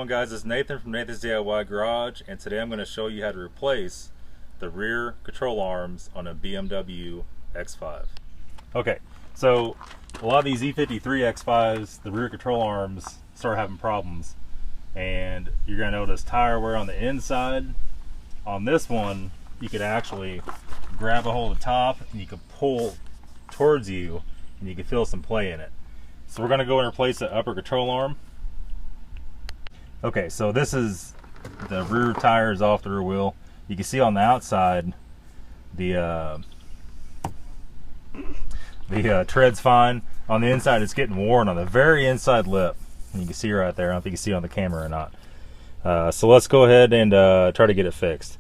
going, guys? It's Nathan from Nathan's DIY Garage, and today I'm going to show you how to replace the rear control arms on a BMW X5. Okay, so a lot of these E53 X5s, the rear control arms start having problems, and you're going to notice tire wear on the inside. On this one, you could actually grab a hold of the top and you can pull towards you and you can feel some play in it. So we're going to go and replace the upper control arm. Okay, so this is the rear tires off the rear wheel. You can see on the outside the tread's fine. On the inside it's getting worn on the very inside lip. And you can see right there. I don't know if you can see it on the camera or not. So let's go ahead and try to get it fixed.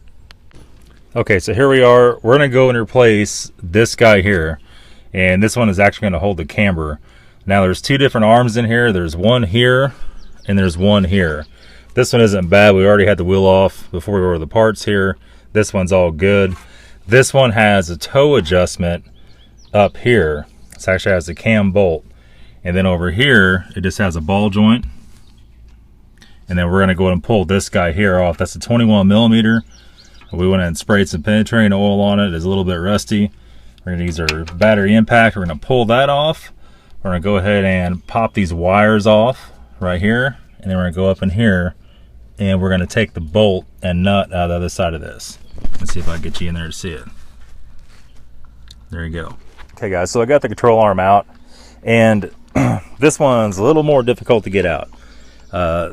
Okay, so here we are. We're going to go and replace this guy here. And this one is actually going to hold the camber. Now there's two different arms in here. There's one here and there's one here. This one isn't bad. We already had the wheel off before we ordered the parts here. This one's all good. This one has a toe adjustment up here. It actually has a cam bolt. And then over here, it just has a ball joint. And then we're going to go ahead and pull this guy here off. That's a 21 millimeter. We went and sprayed some penetrating oil on it. It's a little bit rusty. We're going to use our battery impact. We're going to pull that off. We're going to go ahead and pop these wires off right here. And then we're going to go up in here. And we're going to take the bolt and nut out of the other side of this. Let's see if I can get you in there to see it. There you go. Okay, guys, so I got the control arm out. And this one's a little more difficult to get out.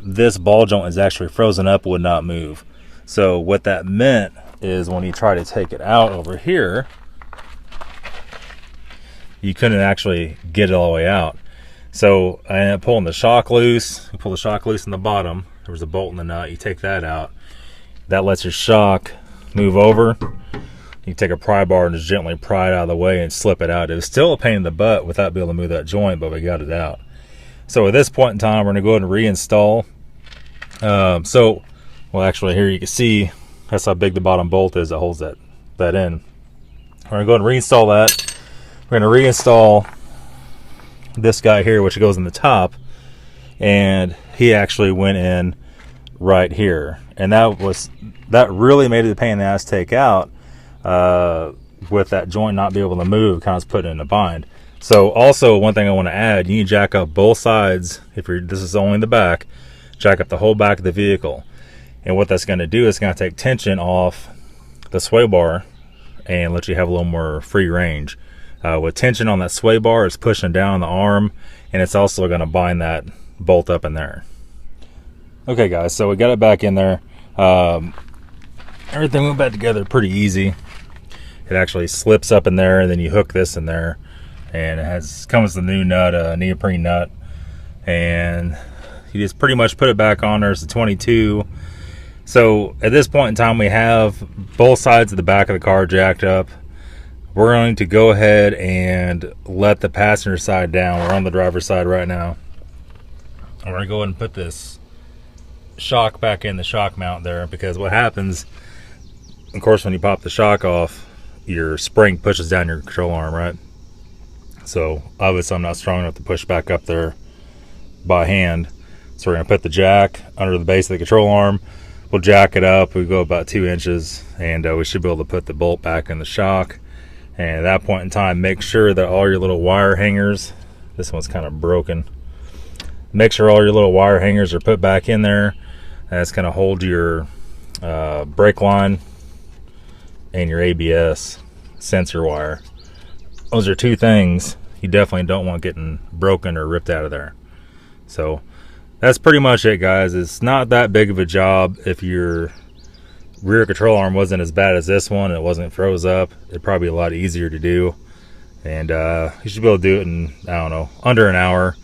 This ball joint is actually frozen up, would not move. So what that meant is when you try to take it out over here, you couldn't actually get it all the way out. So I ended up pulling the shock loose. You pull the shock loose in the bottom. There was a bolt in the nut. You take that out. That lets your shock move over. You take a pry bar and just gently pry it out of the way and slip it out. It was still a pain in the butt without being able to move that joint, but we got it out. So at this point in time, we're going to go ahead and reinstall. Well, actually, here you can see that's how big the bottom bolt is that holds that in. We're going to go ahead and reinstall that. We're going to reinstall this guy here, which goes in the top, and he actually went in right here, and that really made it a pain in the ass to take out. With that joint not be able to move, kind of put it in a bind. So also one thing I want to add, you need to jack up both sides. This is only the back, jack up the whole back of the vehicle, and what that's going to do is going to take tension off the sway bar and let you have a little more free range. With tension on that sway bar, it's pushing down on the arm, and it's also going to bind that bolt up in there. Okay, guys, so we got it back in there. Everything went back together pretty easy. It actually slips up in there, and then you hook this in there, and it comes with the new nut, a neoprene nut, and you just pretty much put it back on there. It's a 22. So at this point in time, we have both sides of the back of the car jacked up. We're going to go ahead and let the passenger side down. We're on the driver's side right now. I'm going to go ahead and put this shock back in the shock mount there, because what happens, of course, when you pop the shock off, your spring pushes down your control arm, right? So obviously I'm not strong enough to push back up there by hand. So we're going to put the jack under the base of the control arm. We'll jack it up. We go about 2 inches, and we should be able to put the bolt back in the shock. And at that point in time, make sure that all your little wire hangers, this one's kind of broken, make sure all your little wire hangers are put back in there. That's going to hold your brake line and your ABS sensor wire. Those are two things you definitely don't want getting broken or ripped out of there. So that's pretty much it, guys. It's not that big of a job. If your rear control arm wasn't as bad as this one, it wasn't froze up, it'd probably be a lot easier to do. And you should be able to do it in, I don't know, under an hour.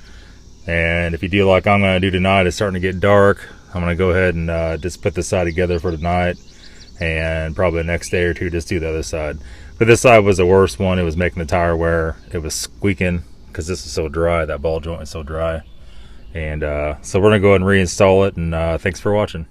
And if you do like I'm going to do tonight, it's starting to get dark, I'm going to go ahead and just put this side together for tonight, and probably the next day or two just do the other side. But this side was the worst one. It was making the tire wear. It was squeaking because this is so dry. That ball joint is so dry. And so we're going to go ahead and reinstall it, and thanks for watching.